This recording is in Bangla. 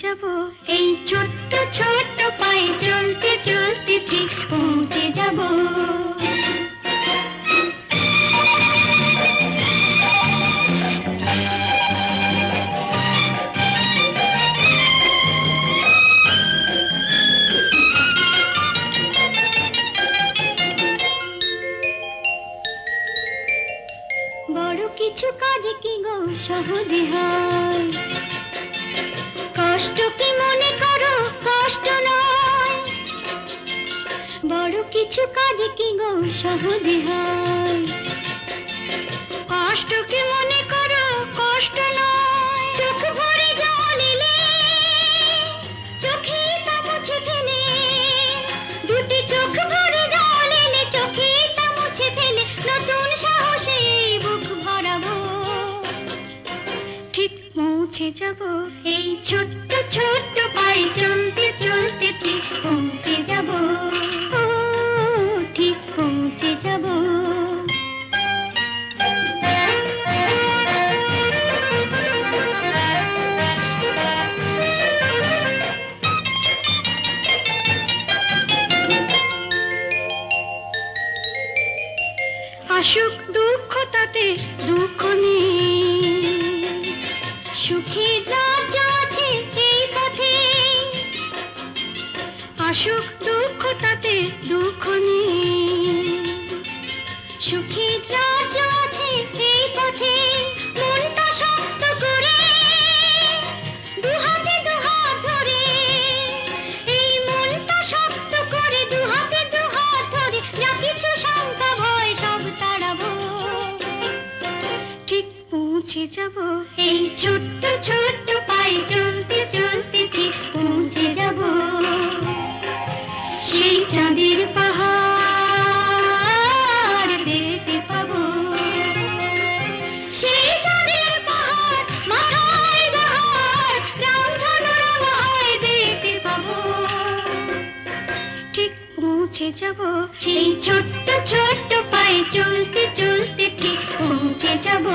যাব এই ছোট্ট ছোট্ট পায়ে চলতে চলতে ঠিক পৌঁছে যাব। বড় কিছু কাজ কি গো সহজে হয়, কষ্ট কি মনে করো কষ্ট নয়। বড় কিছু কাজ কি গো সহজে হয়, কষ্ট কি মনে করো কষ্ট নয়। চোখ ভরে জল এলে চোখে তা মুছে ফেলে, দুটি চোখ ভরে জল এলে চোখে তা মুছে ফেলে নতুন সাহসে বুক ভরাবো। ঠিক পৌঁছে যাব এই ছোট্ট ছোট্ট পায়ে চলতে চলতে ঠিক পৌঁছে যাব, ও ঠিক পৌঁছে যাব। আসুক দুঃখ তাতে দুঃখ নেই, সুখের রাজ্য আছে এই পথে। আসুক দুঃখ তাতে দুঃখ নেই, সুখের রাজ্য আছে এই পথে। মনটা শক্ত করে দুহাতে দুহাত ধরে, এই মনটা শক্ত করে দুহাতে দুহাত ধরে যা কিছু শঙ্কা ভয় সব তাড়াবো। ঠিক পৌঁছে যাব এই ছোট্ট ছোট্ট পায়ে চলতে চলতে ঠিক পৌঁছে যাব। সেই চাঁদের পাহাড় দেখতে পাবো, সেই চাঁদের পাহাড় মাথায় যাহার রামধনুর আমায় দেখতে পাবো। ঠিক পৌঁছে যাব সেই ছোট্ট ছোট্ট পায়ে চলতে চলতে ঠিক পৌঁছে যাব।